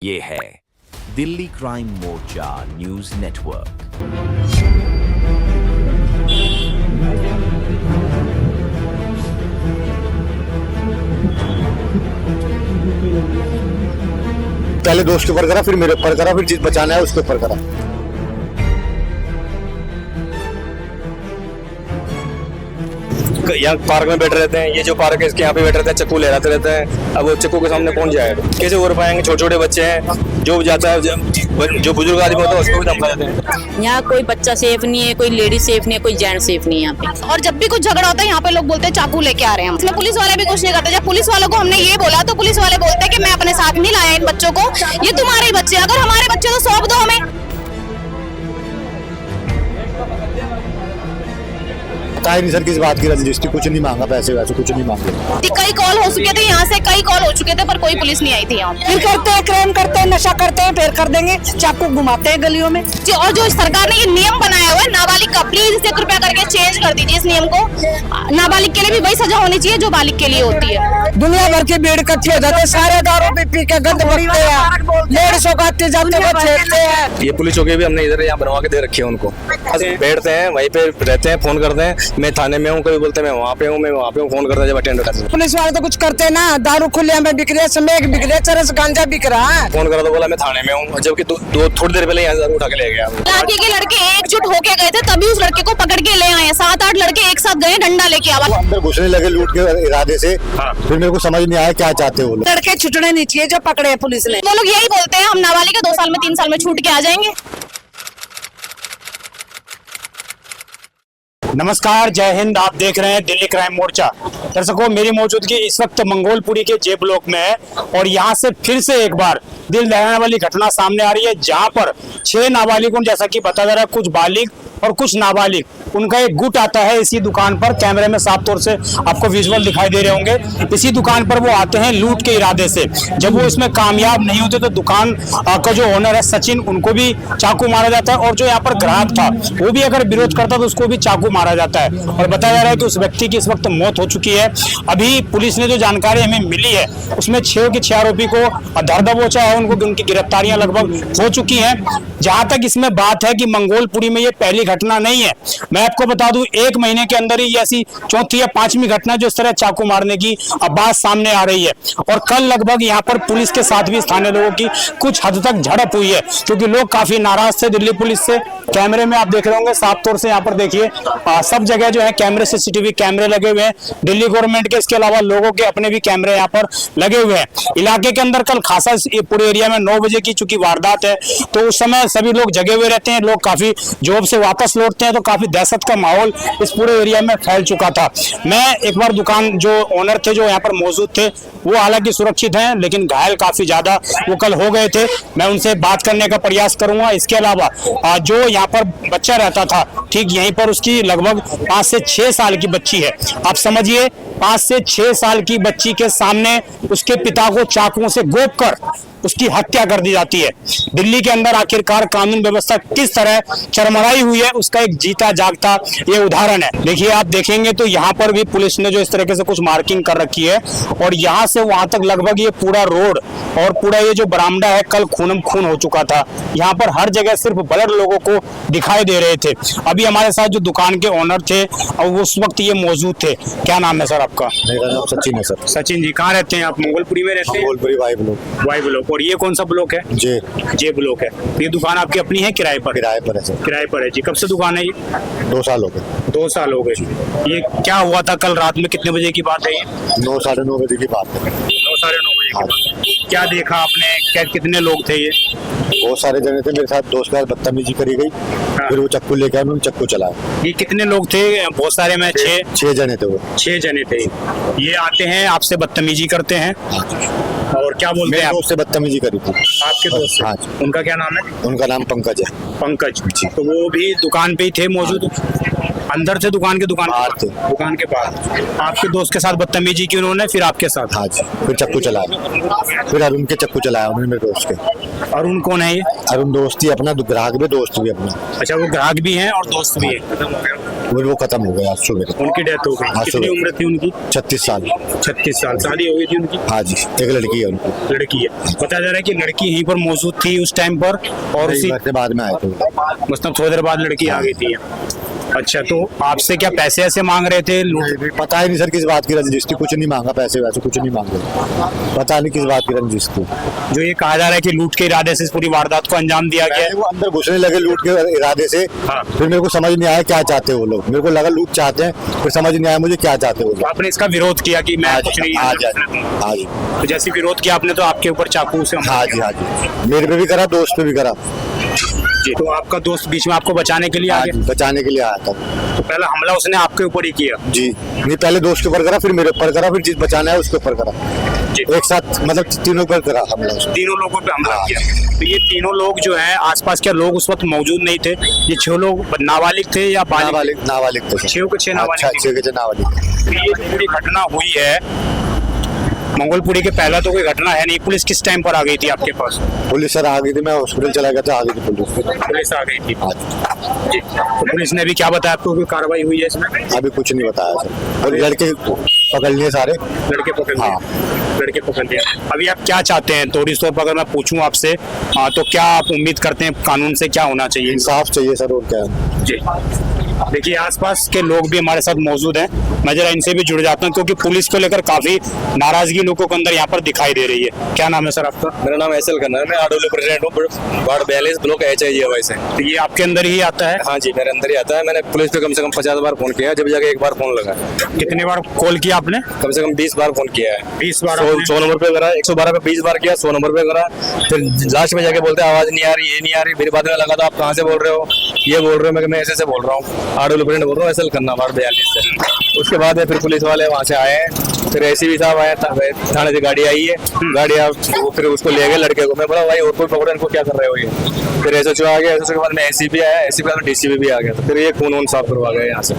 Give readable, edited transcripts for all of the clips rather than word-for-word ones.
ये है दिल्ली क्राइम मोर्चा news network. पहले दोस्त के ऊपर करा, फिर मेरे ऊपर करा, फिर जिस बचाना है उसके ऊपर करा। यहाँ पार्क में बैठे रहते हैं, ये जो पार्क है इसके यहाँ पे बैठे रहते हैं, चक्कू लहराते रहते हैं। अब वो चक्कू के सामने कौन जाएगा, कैसे उड़ पाएंगे? छोटे छोटे बच्चे हैं, जो जाता है जो बुजुर्ग आदमी होता है उसको भी धमका देते हैं। यहाँ कोई बच्चा सेफ नहीं है, कोई लेडी सेफ नहीं है, कोई जेंट्स सेफ नहीं है यहाँ पे। और जब भी कुछ झगड़ा होता है यहाँ पे लोग बोलते हैं चाकू लेके आ रहे हैं। इसमें पुलिस वाले भी कुछ नहीं करते। जब पुलिस वालों को हमने ये बोला तो पुलिस वाले बोलते हैं कि मैं अपने साथ नहीं लाया इन बच्चों को, ये तुम्हारे ही बच्चे, अगर हमारे बच्चे तो सौंप दो हमें। कहीं नहीं सर किस बात की रजिस्ट्री, कुछ नहीं मांगा, पैसे वैसे कुछ नहीं मांगे। कई कॉल हो चुके थे, यहाँ से कई कॉल हो चुके थे पर कोई पुलिस नहीं आई थी यहाँ। फिर करते हैं, क्राइम करते हैं, नशा करते हैं, फिर कर देंगे, चाकू घुमाते हैं गलियों में। और जो सरकार ने ये नियम बनाया हुआ है नाबालिग का, प्लीज इसे कृपया करके चेंज कर दीजिए इस नियम को। नाबालिग के लिए भी वही सजा होनी चाहिए जो बालिग के लिए होती है। दुनिया भर की भीड़ इकट्ठी हो जाते हैं, सारे दारू पी के गंद बकते हैं, 150 गाते जाते हुए छेड़ते हैं। ये पुलिस चौकी भी हमने इधर यहाँ बनवा के दे रखी है उनको। बैठते हैं वहीं पे रहते हैं, फोन करते हैं, मैं थाने में हूँ, कभी बोलते हैं मैं वहाँ पे हूँ, मैं वहाँ पे हूँ, फोन करता है जब अटेंड करते हैं। पुलिस वाले तो कुछ करते हैं ना, दारू खुले में बिक रही है, स्मैक बिक रही है, चरस गांजा बिक रहा है। फोन करा तो बोला मैं थाने में हूँ, जबकि थोड़ी देर पहले यहाँ से उठा के ले गया। इलाके के लड़के एकजुट होके गए थे, तभी उस लड़के को पकड़ के ले आए। 7-8 लड़के एक साथ गए डंडा लेके आवा। अंदर घुसने लगे लूट के इरादे से। फिर मेरे को समझ नहीं आया क्या चाहते हो लोग। लड़के छुटने नहीं चाहिए जो पकड़े पुलिस ने। वो लोग यही बोलते हैं हम नाबालिग के 2 साल में 3 साल में छूट के आ जाएंगे। नमस्कार, जय हिंद। आप देख रहे हैं दिल्ली क्राइम मोर्चा। दर्शकों, मेरी मौजूदगी इस वक्त मंगोलपुरी के जे ब्लॉक में है और यहाँ से फिर से एक बार दिल दहलाने वाली घटना सामने आ रही है, जहाँ पर 6 नाबालिगों, जैसा कि बताया जा रहा है, कुछ बालिग और कुछ नाबालिग, उनका एक गुट आता है इसी दुकान पर। कैमरे में साफ तौर से आपको विजुअल दिखाई दे रहे होंगे। इसी दुकान पर वो आते हैं लूट के इरादे से। जब वो इसमें कामयाब नहीं होते तो दुकान का जो ओनर है सचिन, उनको भी चाकू मारा जाता है और जो यहाँ पर ग्राहक था वो भी अगर विरोध करता तो उसको भी चाकू मारा जाता है। और बताया जा रहा है कि उस व्यक्ति की इस वक्त मौत हो चुकी है। अभी पुलिस ने जो जानकारी हमें मिली है उसमें 6 के 6 आरोपी को धर दबोचा है, उनकी गिरफ्तारियां लगभग हो चुकी हैं। जहां तक इसमें बात है कि मंगोलपुरी में ये पहली घटना नहीं है। मैं आपको बता दूं, 1 महीने के अंदर ही ऐसी 4थी या 5वीं घटना जो इस तरह चाकू मारने की अब बात सामने आ रही है। और कल लगभग यहाँ पर पुलिस के साथ भी स्थानीय लोगों की कुछ हद तक झड़प हुई है, क्योंकि लोग काफी नाराज थे दिल्ली पुलिस से। कैमरे में आप देख रहे होंगे साफ तौर से, यहाँ पर देखिए सब जगह जो है कैमरे, CCTV कैमरे लगे हुए हैं दिल्ली गवर्नमेंट के। इसके अलावा लोगों के अपने भी कैमरे यहाँ पर लगे हुए हैं। इलाके के अंदर कल खासा पूरे एरिया में 9 बजे की चूंकि वारदात है तो उस समय सभी लोग जगे हुए रहते हैं। लोग काफी जॉब से वापस लौटते हैं तो काफी दहशत का माहौल इस पूरे एरिया में फैल चुका था। मैं एक बार दुकान जो ओनर थे जो यहाँ पर मौजूद थे वो हालांकि सुरक्षित हैं, लेकिन घायल काफी ज्यादा वो कल हो गए थे। मैं उनसे बात करने का प्रयास करूंगा। इसके अलावा जो यहाँ पर बच्चा रहता था ठीक यहीं पर, उसकी लगभग 5 से 6 साल की बच्ची है। आप समझिए, 5 से 6 साल की बच्ची के सामने उसके पिता को चाकुओं से गोपकर उसकी हत्या कर दी जाती है। दिल्ली के अंदर आखिरकार कानून व्यवस्था किस तरह चरमराई हुई है उसका एक जीता जागता ये उदाहरण है। देखिए, आप देखेंगे तो यहाँ पर भी पुलिस ने जो इस तरीके से कुछ मार्किंग कर रखी है और यहाँ से वहां तक लगभग ये पूरा रोड और पूरा ये जो बरामदा है कल खूनम खून हो चुका था। यहाँ पर हर जगह सिर्फ ब्लड लोगों को दिखाई दे रहे थे। अभी हमारे साथ जो दुकान के ओनर थे और उस वक्त ये मौजूद थे। क्या नाम है सर आपका? मेरा नाम सचिन है सर। सचिन जी, कहाँ रहते हैं आप? मंगोलपुरी में रहते हैं? Mangolpuri Y block. और ये कौन सा ब्लॉक है? जे ब्लॉक है। ये दुकान आपकी अपनी है किराए पर? किराए पर है सर। किराए पर है जी। कब से दुकान है ये? 2 साल हो गए। 2 साल हो गए। ये क्या हुआ था कल रात में, कितने बजे की बात है ये? 9 साढ़े 9 बजे की बात है। 9 साढ़े 9 बजे की बात। क्या देखा आपने? कितने लोग थे ये? बहुत सारे जने थे। मेरे साथ दोस्त का बदतमीजी करी गई, फिर वो चाकू लेकर आए, उन्होंने चाकू चलाया। ये कितने लोग थे? बहुत सारे में 6 जने थे वो। 6 जने थे। ये आते हैं आपसे बदतमीजी करते हैं और क्या बोलते हैं? उससे बदतमीजी करी थी। आपके दोस्त? हाँ। उनका क्या नाम है? उनका नाम पंकज है। पंकज। तो वो भी दुकान पे ही थे मौजूद? अंदर से दुकान के बाहर थे। दुकान के बाहर आपके दोस्त के साथ बदतमीजी की उन्होंने, फिर आपके साथ? हाँ जी, फिर चक्कू चलाया, फिर अरुण के चक्कू चलाया उन्होंने मेरे दोस्त के। अरुण कौन है ये? अरुण दोस्त ही अपना, ग्राहक भी, दोस्त भी अपना। अच्छा, वो ग्राहक भी हैं और दोस्त भी हैं। वो खत्म हो गया आज सुबह। उनकी डेथ हो गई। हाँ, कितनी सुबह। उम्र थी उनकी? 36 साल। 36 साल। शादी हो गई थी उनकी? हाँ जी, एक लड़की है उनकी। लड़की है। बताया जा रहा है कि लड़की यहीं पर मौजूद थी उस टाइम पर और उसी घर से बाद में आए थे। मतलब थोड़ी देर बाद लड़की आ गई थी। अच्छा, तो आपसे क्या पैसे ऐसे मांग रहे थे? पता ही नहीं सर किस बात की रंजिश थी, कुछ नहीं मांगा, पैसे वैसे कुछ नहीं मांगे, पता नहीं किस बात की रंजिश थी। जो ये कहा जा रहा है कि लूट के इरादे से इस पूरी वारदात को अंजाम दिया गया है। वो अंदर घुसने लगे लूट के इरादे से। हाँ। फिर मेरे को समझ नहीं आया क्या चाहते वो लोग, मेरे को लगा लूट चाहते हैं, फिर समझ नहीं आया मुझे क्या चाहते वो लोग। आपने इसका विरोध किया कि मैं कुछ नहीं? हाँ जी। तो जैसे विरोध किया आपने तो आपके ऊपर चाकू से हमला हाँ किया। जी, हाँ जी, मेरे पे भी करा, दोस्त पे भी करा जी। तो आपका दोस्त बीच में आपको बचाने के लिए आ हाँ गया? जी, बचाने के लिए आया था तो पहला हमला उसने आपके ऊपर ही किया? जी। नहीं, पहले दोस्त के ऊपर करा, फिर मेरे ऊपर करा, फिर जिस बचाना है उसके ऊपर करा जी। एक साथ, मतलब तीनों पर करा हमला उसने। तीनों लोगों पे हमला हाँ। किया। तो ये तीनों लोग जो हैं आसपास के लोग उस वक्त मौजूद नहीं थे? ये 6 लोग नाबालिग थे या बालिग? नाबालिग थे। 6 के 6 नाबालिग। अच्छा, 6 के 6 नाबालिग। तो ये पूरी घटना हुई है मंगोलपुरी के। पहला तो कोई घटना है नहीं। पुलिस किस टाइम पर आ गई थी आपके पास? पुलिस सर आ गई थी, मैं हॉस्पिटल चला गया था, आ गई थी पुलिस आ गई थी। हाँ जी। तो पुलिस ने भी क्या बताया आपको, कोई कार्रवाई हुई है इसमें? अभी कुछ नहीं बताया सर, और लड़के पकड़ लिए सारे। लड़के पकड़ लिए? हाँ। लड़के पकड़ लिए। अभी आप क्या चाहते हैं? थोड़ी तौर पर अगर मैं पूछूं आपसे, तो क्या आप उम्मीद करते हैं कानून से क्या होना चाहिए? इंसाफ चाहिए सर, और क्या है। जी। देखिए, आसपास के लोग भी हमारे साथ मौजूद हैं, मैं जरा इनसे भी जुड़ जाता हूं क्योंकि पुलिस को लेकर काफी नाराजगी लोगों के अंदर यहाँ पर दिखाई दे रही है। क्या नाम है सर आपका? मेरा नाम एसएल खन्ना है, मैं आरडब्ल्यू प्रेसिडेंट हूँ, वार्ड 42 ब्लॉक HIG से। तो ये आपके अंदर ही आता है? हाँ जी, मेरे अंदर ही आता है। मैंने पुलिस पे कम से कम 50 बार फोन किया, जब जाके एक बार फोन लगा। कितने बार कॉल किया आपने? कम से कम 20 बार फोन किया है। 20 बार? 100 नंबर पे करा, 112 पे 20 बार किया, 100 नंबर पे करा। फिर लास्ट में जाके बोलते आवाज नहीं आ रही, ये नहीं आ रही। मेरी बात में लगा था, आप कहाँ से बोल रहे हो? ये बोल रहे हो, मैं ऐसे बोल रहा हूँ, आरडब्ल्यू प्रेसिडेंट बोल रहा हूँ, एसएल खन्ना, वार्ड 42 से। उसके बाद में फिर पुलिस वाले वहाँ से आए हैं, फिर एसीपी साहब आए, थाने से गाड़ी आई है, गाड़ी फिर उसको ले गए लड़के को। मैं बोला भाई और कोई पकड़ो, इनको क्या कर रहे हो ये? फिर एसएचओ आ गया, एसएचओ के बाद में एसीपी आया, एसीपी बाद डीसीपी भी आ गया, तो फिर ये खून साफ करवा गए यहाँ से।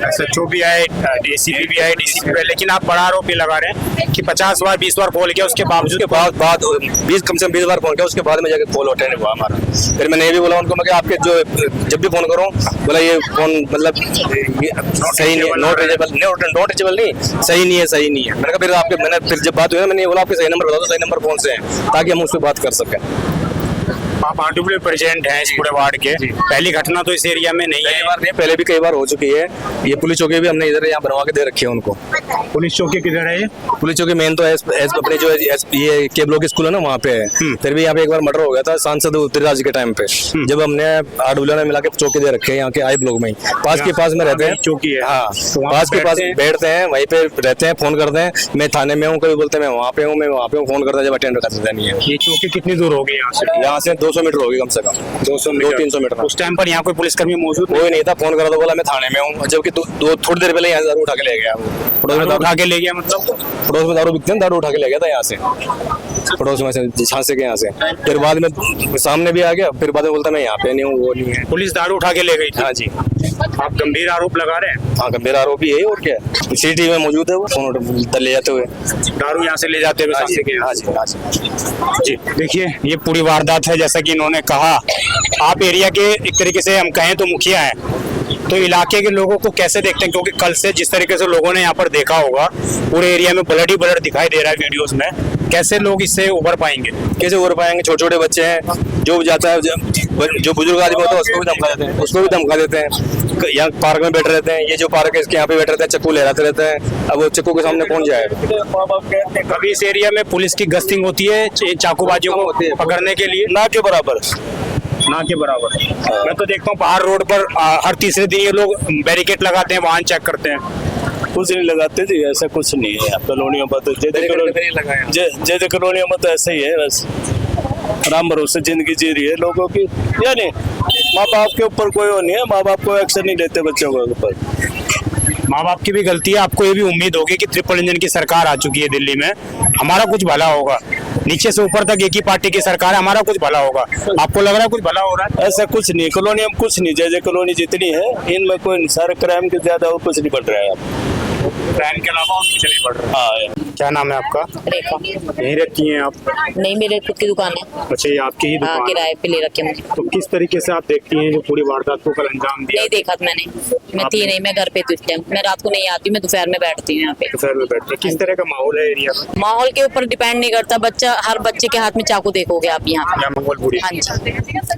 एसएचओ भी आए, डीसीपी भी आए, डीसीपी भी आए, लेकिन आप बड़ा आरोप ये लगा रहे हैं कि 50 बार 20 बार कॉल किया, उसके बावजूद कम से कम 20 बार फोन किया, उसके बाद में जाके कॉल अटेंड हुआ हमारा। फिर मैंने ये भी बोला उनको, मैं आपके जो जब भी फोन करूँ, बोला ये फोन मतलब सही नहीं, नॉट रीचेबल नहीं, सही नहीं है, सही नहीं है। मैंने कहा फिर आपके, मैंने फिर जब बात हुई ना, मैंने ये बोला आपके सही नंबर बता दो, सही नंबर कौन से हैं, ताकि हम उससे बात कर सकें। आप आरडब्ल्यू प्रेसिडेंट हैं इस पूरे वार्ड के। पहली घटना तो इस एरिया में नहीं है? बार नहीं, पहले भी कई बार हो चुकी है। ये पुलिस चौकी भी हमने इधर यहाँ बनवा के दे रखी है उनको। पुलिस चौकी किधर है ये? पुलिस चौकी मेन तो अपने जो ये के ब्लॉक स्कूल है ना, वहाँ पे है। फिर भी यहाँ पे एक बार मर्डर हो गया था सांसद उत्तरराज के टाइम पे, जब हमने आरडब्ल्यू ने मिला के चौकी दे रखे हैं यहाँ के आई ब्लॉक में, पास के पास में रहते हैं। चौकी है? हाँ, तो पास के पास बैठते हैं, वहीं पे रहते हैं, फोन करते हैं, मैं थाने में हूँ, कभी बोलते हैं मैं वहाँ पे हूँ, मैं वहाँ पे हूँ, फोन करता है, जब अटेंड करते नहीं है। ये चौकी कितनी दूर होगी यहाँ से? यहाँ से 200 मीटर होगी कम से कम, 200-300 मीटर। उस टाइम पर यहाँ कोई पुलिसकर्मी मौजूद कोई नहीं था, फोन करा तो बोला मैं थाने में हूँ, जबकि थोड़ी देर पहले यहाँ से दारू उठा के ले गया। पड़ोस में उठा के ले गया? मतलब पड़ोस में दारू बिकते हैं, दारू उठा के ले गया था यहाँ से, पड़ोस में से झांसे के यहाँ से। फिर बाद में सामने भी आ गया, फिर बाद में बोलता मैं यहाँ पे नहीं हूँ, वो नहीं है। पुलिस दारू उठा के ले गई थी? हाँ जी। आप गंभीर आरोप लगा रहे हैं? हाँ, गंभीर आरोप ही है, और क्या, सीसीटीवी में मौजूद है, वो फोन ले जाते हुए दारू यहाँ से ले जाते हुए। हाँ जी, हाँ जी। जी, देखिए ये पूरी वारदात है, जैसा कि इन्होंने कहा। आप एरिया के एक तरीके से हम कहें तो मुखिया हैं, तो इलाके के लोगों को कैसे देखते हैं? क्योंकि कल से जिस तरीके से लोगों ने यहाँ पर देखा होगा, पूरे एरिया में ब्लड ही ब्लड दिखाई दे रहा है वीडियोस में। कैसे लोग इससे उभर पाएंगे? कैसे उभर पाएंगे? छोटे छोटे बच्चे हैं, जो जाता है, जो बुजुर्ग आदमी होता है उसको भी धमका देते हैं, यहाँ पार्क में बैठे रहते हैं, ये जो पार्क है इसके यहाँ पे बैठे रहते हैं, चक्कू लहराते रहते हैं। अब वो चक्कू के सामने कौन जाएगा? कभी इस एरिया में पुलिस की गश्तिंग होती है चाकूबाजियों को पकड़ने के लिए? ना के बराबर, ना के बराबर। मैं तो देखता हूँ बाहर रोड पर हर तीसरे दिन ये लोग बैरिकेड लगाते हैं, वाहन चेक करते हैं। कुछ नहीं लगाते जी, ऐसा कुछ नहीं है कॉलोनियों पर। तो जैसे कॉलोनियों में तो ऐसा ही है, बस राम भरोसे जिंदगी जी रही है लोगों की। यानी माँ बाप के ऊपर कोई वो नहीं है, माँ बाप को एक्शन नहीं लेते बच्चों के ऊपर। माँ बाप की भी गलती है। आपको ये भी उम्मीद होगी कि ट्रिपल इंजन की सरकार आ चुकी है दिल्ली में, हमारा कुछ भला होगा। नीचे से ऊपर तक एक ही पार्टी की सरकार है, हमारा कुछ भला होगा। आपको लग रहा है कुछ भला हो रहा है? ऐसा कुछ नहीं, कॉलोनी में कुछ नहीं, जैसे कॉलोनी जितनी है इनमें कोई सारे क्राइम के ज्यादा और कुछ नहीं बढ़ रहा है। क्राइम के अलावा और कुछ नहीं बढ़ रहा है। हाँ, क्या नाम है आपका? रेखा। यहीं रहती हैं आप? नहीं, मेरे खुद की दुकान है। अच्छा, ये आपकी ही हाँ, दुकान है? किराए पे ले रखे मुझे। तो किस तरीके से आप देखती हैं जो पूरी वारदात को कल अंजाम दिया? नहीं देखा था मैंने, मैं थी नहीं, मैं घर पे थी उस टाइम। मैं रात को नहीं आती, मैं दोपहर में बैठती हूँ यहाँ पे। दोपहर में बैठते हैं। किस तरह का माहौल है एरिया में? माहौल के ऊपर डिपेंड नहीं करता। बच्चा, हर बच्चे के हाथ में चाकू देखोगे आप यहाँ पे। या मंगोलपुरी? हाँ जी,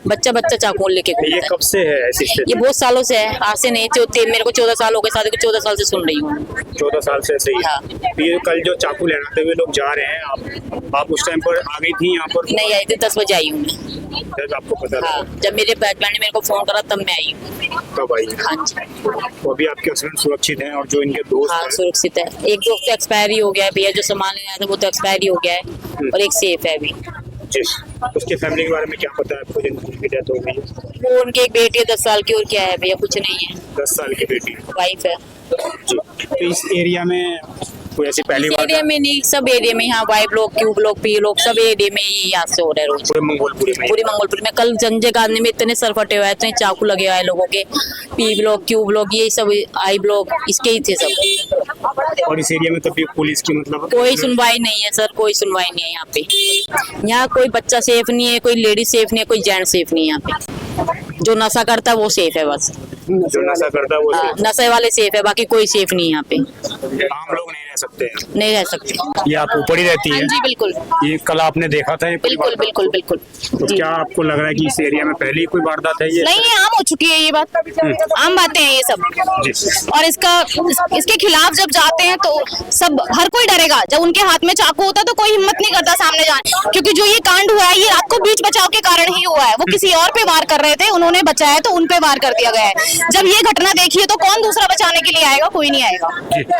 बच्चा चाकू लेके ये घूमता है। कब से है ऐसी स्थिति? ये बहुत सालों से है, आज से नहीं। मेरे को 14 साल हो गए शादी को, 14 साल से सुन रही हूँ। 14 साल से ऐसे ही? हाँ। तो ये कल जो चाकू लहराते हुए लोग जा रहे हैं, आप उस टाइम पर आ गई थी यहाँ पर? नहीं आई थी, 10 बजे आई हूँ मैं। जब आपको पता हाँ, था? जब मेरे हस्बैंड ने मेरे को फोन करा तब मैं आई हूँ। कब आई? हाँ जी। तो अभी आपके हस्बैंड सुरक्षित हैं और जो इनके दोस्त हाँ, हैं? सुरक्षित है। एक दोस्त तो एक्सपायरी हो गया है भैया, जो सामान लेना था वो तो एक्सपायरी हो गया है, और एक सेफ है अभी। जी। उसके फैमिली के बारे में क्या पता है आपको जिनकी डेथ हो गई है? वो उनकी एक बेटी है 10 साल की, और क्या है भैया, कुछ नहीं है। 10 साल की बेटी? वाइफ है। जी। तो इस एरिया में कोई ऐसी पहली बार? एरिया में नहीं, सब एरिया में, यहाँ Y block, Q block, P block, सब एरिया में ये यहाँ से हो रहा है रोज। पूरे मंगोलपुरी में? पूरी मंगोलपुर में। कल संजय गांधी में इतने सर फटे हुए हैं, इतने चाकू लगे हुए हैं लोगों के। पी ब्लॉक, क्यू ब्लॉक, ये सब आई ब्लॉक, इसके ही थे सब। और इस एरिया में तभी पुलिस की मतलब कोई सुनवाई नहीं है सर, कोई सुनवाई नहीं है यहाँ पे। यहाँ कोई बच्चा सेफ नहीं है, कोई लेडी सेफ नहीं है, कोई जेंट्स सेफ नहीं है यहाँ पे। जो नशा करता है वो सेफ है बस। जो नशा करता है वो हाँ, safe। नशे वाले सेफ है, बाकी कोई सेफ नहीं है यहाँ पे। आम लोग नहीं रह सकते हैं? नहीं रह सकते। ये आप ऊपर ही रहती हाँ है? जी, बिल्कुल ये कल आपने देखा था ये? बिल्कुल बिल्कुल बिल्कुल। तो क्या आपको लग रहा है कि इस एरिया में पहले ही कोई वारदात है ये? नहीं, ये आम हो चुकी है ये बात, आम बातें हैं ये सब। जी। और इसके खिलाफ जब जाते हैं तो सब, हर कोई डरेगा। जब उनके हाथ में चाकू होता है तो कोई हिम्मत नहीं करता सामने जाने, क्योंकि जो ये कांड हुआ है ये रात को बीच बचाव के कारण ही हुआ है। वो किसी और पे वार कर रहे थे, उन्होंने बचाया तो उन पे वार कर दिया गया है। जब ये घटना देखिए तो कौन दूसरा बचाने के लिए आएगा? कोई नहीं आएगा।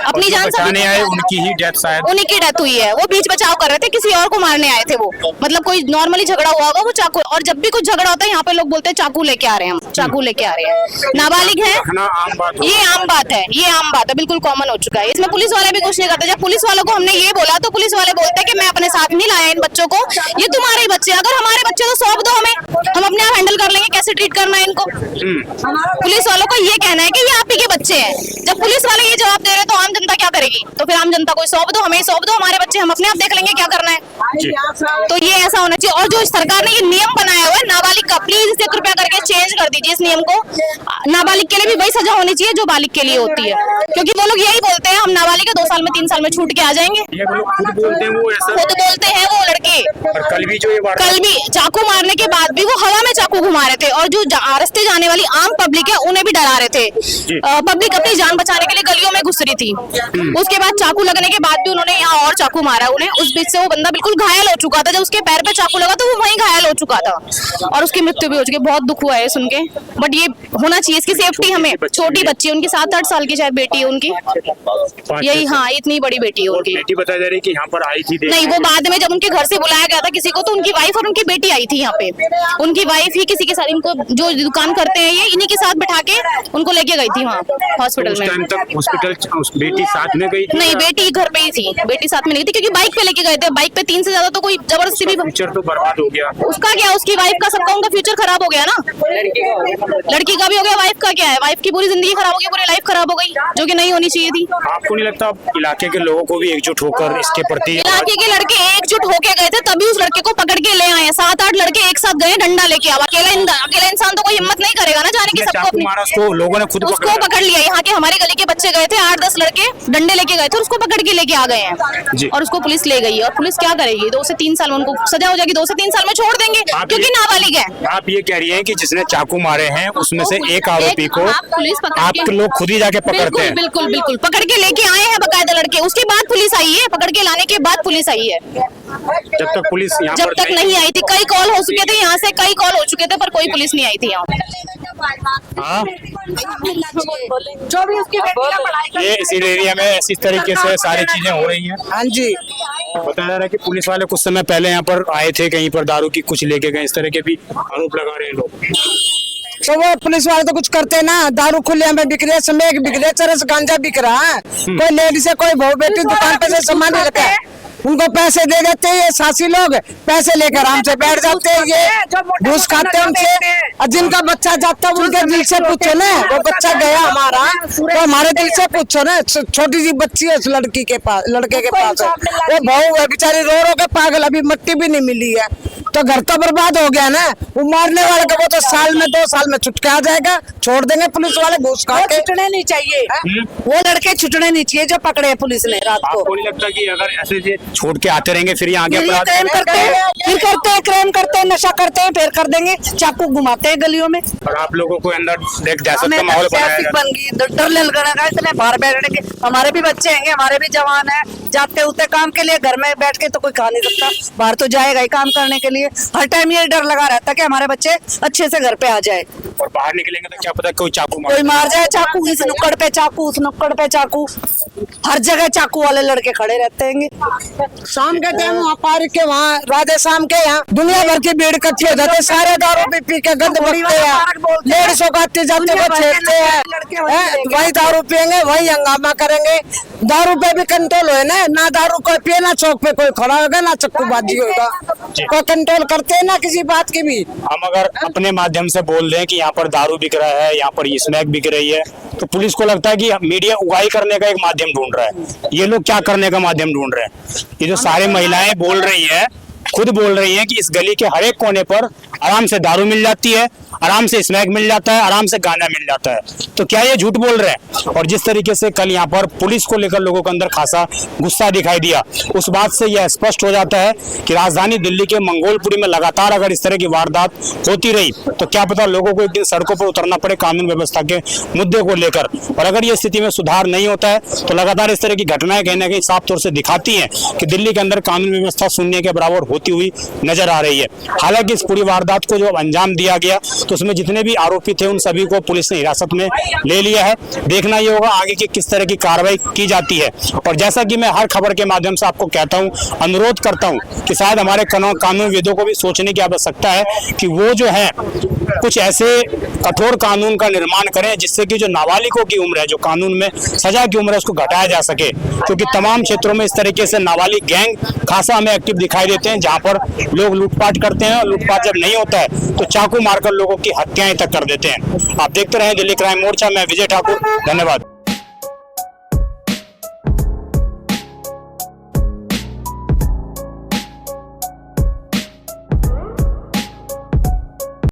अपनी जान से बचाने आए, उनकी ही डेथ शायद? उन्हीं की डेथ हुई है। वो बीच बचाव कर रहे थे, किसी और को मारने आए थे वो। मतलब कोई नॉर्मली झगड़ा हुआ होगा, वो चाकू। और जब भी कुछ झगड़ा होता है यहाँ पे लोग बोलते हैं चाकू लेके आ रहे हैं, हम चाकू लेके आ रहे हैं। नाबालिग है, रखना आम बात हो। ये आम बात है, ये आम बात है, बिल्कुल कॉमन हो चुका है। इसमें पुलिस वाले भी कुछ नहीं करते। जब पुलिस वालों को हमने ये बोला तो पुलिस वाले बोलते हैं कि मैं अपने साथ नहीं लाया इन बच्चों को, ये तुम्हारे ही बच्चे। अगर हमारे बच्चे तो सौंप दो हमें, हम अपने आप हैंडल कर लेंगे कैसे ट्रीट करना है इनको। पुलिस वालों का ये कहना है कि ये आप ही के बच्चे हैं। जब पुलिस वाले ये जवाब दे रहे हैं तो आम जनता क्या करेगी? तो फिर आम जनता को सौंप दो, हमें सौंप दो, हमारे बच्चे हम अपने आप देख लेंगे क्या करना है। तो ये ऐसा होना चाहिए। और जो सरकार ने ये नियम बनाया हुआ है नाबालिग का, प्लीज इसे कृपया करके चेंज कर दीजिए इस नियम को। नाबालिग के लिए भी वही सजा होनी चाहिए जो बालिग के लिए होती है, क्योंकि वो लोग यही बोलते हैं हम नाबालिग है, 2 साल में 3 साल में छूट के आ जाएंगे। ये वो लोग खुद बोलते हैं, वो ऐसा? खुद बोलते हैं वो लड़के। और कल भी जो ये वारदात, कल भी चाकू मारने के बाद भी वो हवा में चाकू घुमा रहे थे, और जो रास्ते जाने वाली आम पब्लिक है उन्हें भी डरा रहे थे। पब्लिक अपनी जान बचाने के लिए गलियों में घुस रही थी। उसके बाद चाकू लगने के बाद भी उन्होंने यहाँ और चाकू मारा उन्हें। उस बीच से वो बंदा बिल्कुल घायल हो चुका था। जब उसके पैर पे चाकू लगा तो वो वहीं घायल हो चुका था, और उसकी मृत्यु भी हो चुकी है। बहुत दुख हुआ है सुन के, बट ये होना चाहिए, इसकी सेफ्टी हमें। छोटी बच्ची, उनकी 7-8 साल की शायद बेटी है उनकी, यही। हाँ, इतनी बड़ी बेटी है उनकी। बेटी बताई जा रही कि यहाँ पर आई थी? नहीं, वो बाद में जब उनके घर से बुलाया गया था किसी को, तो उनकी वाइफ और उनकी बेटी आई थी यहाँ पे। उनकी वाइफ ही किसी के साथ, इनको जो दुकान करते हैं ये, इन्हीं के साथ बिठा के उनको लेके गई थी वहाँ हॉस्पिटल में। उस टाइम तक हॉस्पिटल बेटी साथ में गई थी? नहीं, बेटी घर पे ही थी, बेटी साथ में नहीं थी, क्योंकि बाइक पे लेके गए थे। बाइक पे 3 से ज्यादा तो कोई जबरदस्ती भी। फ्यूचर तो बर्बाद हो गया। उसका क्या, उसकी वाइफ का, सबका उनका फ्यूचर खराब हो गया ना। लड़की का भी हो गया, वाइफ का क्या है? वाइफ की पूरी जिंदगी खराब हो गई, पूरी लाइफ खराब हो गई, जो कि नहीं होनी चाहिए थी। आपको नहीं लगता इलाके के लोगों को भी एकजुट होकर इसके प्रति? इलाके के लड़के एकजुट होके गए थे, तभी उस लड़के को पकड़ के ले आए। 7-8 लड़के एक साथ गए, डंडा लेके आवा। अकेला इंसान तो कोई हिम्मत नहीं करेगा ना जाने की। सबको उसको लोगों ने खुद उसको पकड़ लिया। यहाँ के हमारे गली के बच्चे गए थे, 8-10 लड़के डंडे लेके गए थे, उसको पकड़ के लेके आ गए हैं, और उसको पुलिस ले गई है। और पुलिस क्या करेगी? 2 से 3 साल में उनको सजा हो जाएगी, 2 से 3 साल में छोड़ देंगे, क्योंकि नाबालिग है। आप ये कह रही हैं कि जिसने चाकू मारे हैं उसमें से एक आरोपी को आप लोग खुद ही जाके पकड़ते हैं? बिल्कुल बिल्कुल, पकड़ के लेके आए हैं बकायदा लड़के। उसके बाद पुलिस आई है, पकड़ के लाने के बाद पुलिस आई है। जब तक पुलिस यहाँ जब तक नहीं आई थी, कई कॉल हो चुके थे, यहाँ से कई कॉल हो चुके थे, पर कोई पुलिस नहीं आई थी यहाँ। हाँ, जो भी उसकी बेटी का पढ़ाई ये इसी एरिया में इस तरीके से सारी चीजें हो रही हैं। हाँ जी, बताया जा रहा है कि पुलिस वाले कुछ समय पहले यहाँ पर आए थे, कहीं पर दारू की कुछ लेके गए, इस तरह के भी आरोप लगा रहे हैं लोग। तो वो पुलिस वाले तो कुछ करते ना, दारू खुले में बिक रही है, समय बिक रही है, चरस गांजा बिक रहा है। कोई लेडीज है, कोई बहू बेटी दुकान पे से सामान लेकर उनको पैसे दे देते हैं ये सासी लोग, पैसे लेकर आराम से बैठ जाते हैं, ये घूस खाते हैं उनसे। और जिनका बच्चा जाता है उनके दिल से पूछो ना, वो बच्चा गया हमारा तो हमारे दिल से पूछो ना। छोटी सी बच्ची है उस लड़के के पास है, वो बहू है बेचारी रो रो के पागल, अभी मिट्टी भी नहीं मिली है, तो घर तो बर्बाद हो गया ना। वो मारने वाले का वो तो साल में 2 साल में छुटका आ जाएगा, छोड़ देंगे पुलिस वाले घूस खा के। छुटने नहीं चाहिए, वो लड़के छुटने नहीं चाहिए जो पकड़े पुलिस ने रात को। आपको नहीं लगता कि अगर ऐसे छोड़ के आते रहेंगे फिर यहाँ आगे क्राइम करते हैं, फिर करते हैं क्राइम करते हैं, नशा करते हैं, फिर कर देंगे, चाकू घुमाते हैं गलियों में। और आप लोगों को अंदर देख दहशत का माहौल बनाया जा बन गई, डर लगेगा इसलिए बाहर बैठने के। हमारे भी बच्चे हैं, हमारे भी जवान है, जाते होते काम के लिए, घर में बैठ के तो कोई खा नहीं सकता, बाहर तो जाएगा ही काम करने के लिए। हर टाइम ये डर लगा रहता है कि हमारे बच्चे अच्छे से घर पे आ जाए। और बाहर निकलेंगे तो क्या पता कोई चाकू कोई मार जाए, चाकू इस नुक्कड़ पे चाकू, उस नुक्कड़ पे चाकू, हर जगह चाकू वाले लड़के खड़े रहते हैं। शाम के टाइम वहाँ पार्क के वहाँ राधे शाम के यहाँ दुनिया भर की भीड़ इकट्ठी हो जाती है, सारे दारू पी के गंद बकते हैं, लेडीज को आते जाते को छेड़ते हैं, वही दारू पियेंगे वही हंगामा करेंगे। दारू पे भी कंट्रोल हो ना दारू कोई पिए ना चौक पे कोई खड़ा होगा ना चक्कूबाजी होगा, कोई कंट्रोल करते हैं ना किसी बात की भी। हम अगर अपने माध्यम से बोल दें कि यहाँ पर दारू बिक रहा है, यहाँ पर स्मैक बिक रही है, तो पुलिस को लगता है कि मीडिया उगाही करने का एक माध्यम ढूंढ रहा है। ये लोग क्या करने का माध्यम ढूंढ रहे हैं? ये जो सारे महिलाएं बोल रही है, खुद बोल रही हैं कि इस गली के हर एक कोने पर आराम से दारू मिल जाती है, आराम से स्मैक मिल जाता है, आराम से गाना मिल जाता है। तो क्या ये झूठ बोल रहे हैं? और जिस तरीके से कल यहाँ पर पुलिस को लेकर लोगों के अंदर खासा गुस्सा दिखाई दिया, उस बात से यह स्पष्ट हो जाता है कि राजधानी दिल्ली के मंगोलपुरी में लगातार अगर इस तरह की वारदात होती रही तो क्या पता लोगों को एक दिन सड़कों पर उतरना पड़े कानून व्यवस्था के मुद्दे को लेकर। और अगर ये स्थिति में सुधार नहीं होता है तो लगातार इस तरह की घटनाएं कहीं ना कहीं साफ तौर से दिखाती हैं कि दिल्ली के अंदर कानून व्यवस्था शून्य के बराबर होती हुई नजर आ रही है। हालांकि इस पूरी वारदात को जो अंजाम दिया गया तो उसमें जितने भी आरोपी थे उन सभी को पुलिस ने हिरासत में ले लिया है। देखना ये होगा आगे की किस तरह की कार्रवाई की जाती है। और जैसा कि मैं हर खबर के माध्यम से आपको कहता हूं, अनुरोध करता हूं कि शायद हमारे कानूनविदों को भी सोचने की आवश्यकता है कि वो जो है कुछ ऐसे कठोर कानून का निर्माण करें जिससे कि जो नाबालिगों की उम्र है, जो कानून में सजा की उम्र है, उसको घटाया जा सके। क्योंकि तमाम क्षेत्रों में इस तरीके से नाबालिग गैंग खासा हमें एक्टिव दिखाई देते हैं, जहां पर लोग लूटपाट करते हैं और लूटपाट जब नहीं होता है तो चाकू मारकर लोगों की हत्याएं तक कर देते हैं। आप देखते रहें दिल्ली क्राइम मोर्चा। मैं विजय ठाकुर, धन्यवाद।